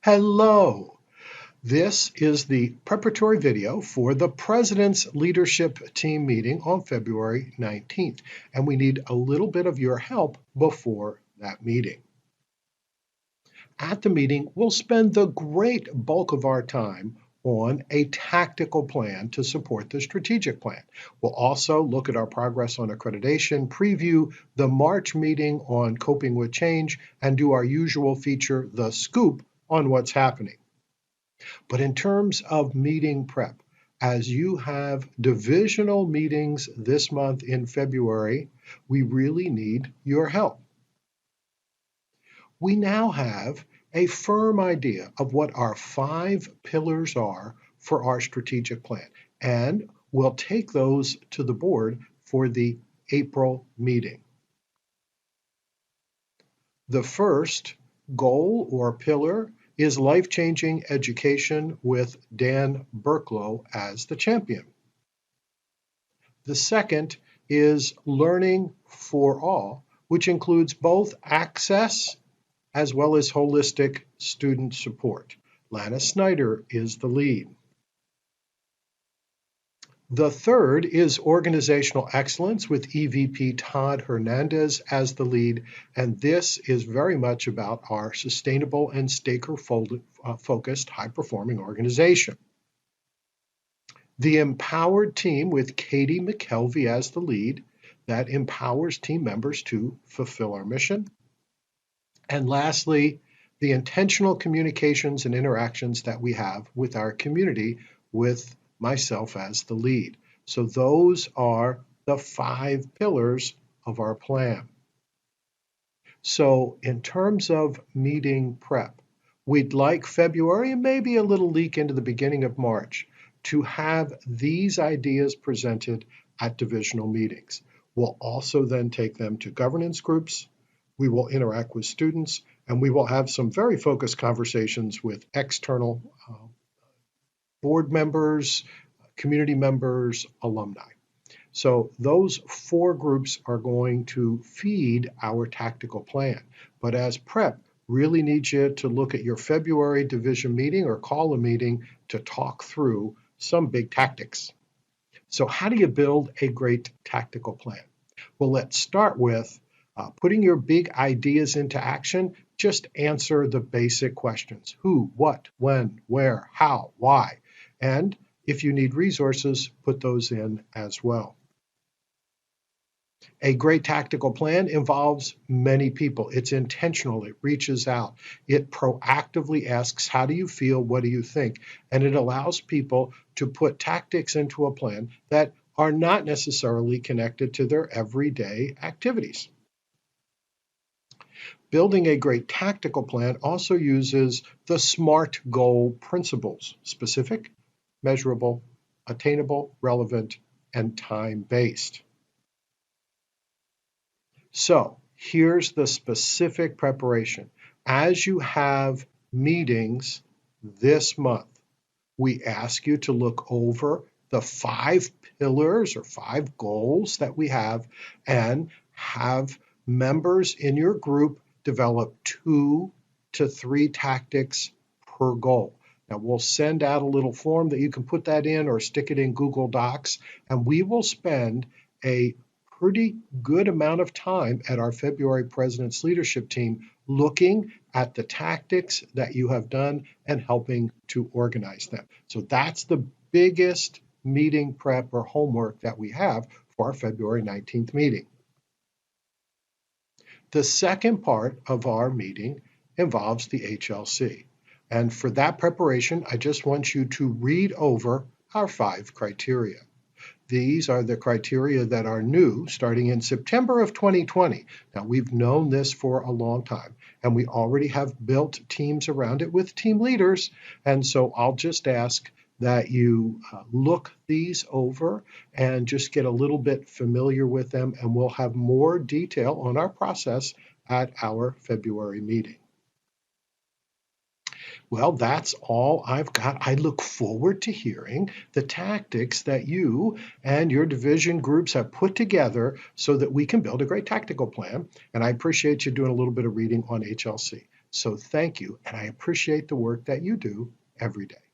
Hello. This is the preparatory video for the President's Leadership Team meeting on February 19th, and we need a little bit of your help before that meeting. At the meeting, we'll spend the great bulk of our time on a tactical plan to support the strategic plan. We'll also look at our progress on accreditation, preview the March meeting on coping with change, and do our usual feature, the scoop, on what's happening. But in terms of meeting prep, as you have divisional meetings this month in February, we really need your help. We now have a firm idea of what our 5 pillars are for our strategic plan, and we'll take those to the board for the April meeting. The first goal or pillar is life-changing education with Dan Burklow as the champion. The second is learning for all, which includes both access as well as holistic student support. Lana Snyder is the lead. The third is organizational excellence with EVP Todd Hernandez as the lead, and this is very much about our sustainable and stakeholder-focused high-performing organization. The empowered team with Katie McKelvey as the lead, that empowers team members to fulfill our mission. And lastly, the intentional communications and interactions that we have with our community with myself as the lead. So those are the 5 pillars of our plan. So in terms of meeting prep, we'd like February and maybe a little leak into the beginning of March to have these ideas presented at divisional meetings. We'll also then take them to governance groups. We will interact with students, and we will have some very focused conversations with external board members, community members, alumni. So those 4 groups are going to feed our tactical plan. But as prep, really need you to look at your February division meeting or call a meeting to talk through some big tactics. So how do you build a great tactical plan? Well, let's start with putting your big ideas into action. Just answer the basic questions: who, what, when, where, how, why. And if you need resources, put those in as well. A great tactical plan involves many people. It's intentional. It reaches out. It proactively asks, how do you feel? What do you think? And it allows people to put tactics into a plan that are not necessarily connected to their everyday activities. Building a great tactical plan also uses the SMART goal principles: specific, measurable, attainable, relevant, and time-based. So here's the specific preparation. As you have meetings this month, we ask you to look over the 5 pillars or 5 goals that we have, and have members in your group develop 2 to 3 tactics per goal. Now, we'll send out a little form that you can put that in or stick it in Google Docs, and we will spend a pretty good amount of time at our February President's Leadership Team looking at the tactics that you have done and helping to organize them. So that's the biggest meeting prep or homework that we have for our February 19th meeting. The second part of our meeting involves the HLC. And for that preparation, I just want you to read over our 5 criteria. These are the criteria that are new starting in September of 2020. Now, we've known this for a long time, and we already have built teams around it with team leaders. And so I'll just ask that you look these over and just get a little bit familiar with them, and we'll have more detail on our process at our February meeting. Well, that's all I've got. I look forward to hearing the tactics that you and your division groups have put together so that we can build a great tactical plan. And I appreciate you doing a little bit of reading on HLC. So thank you, and I appreciate the work that you do every day.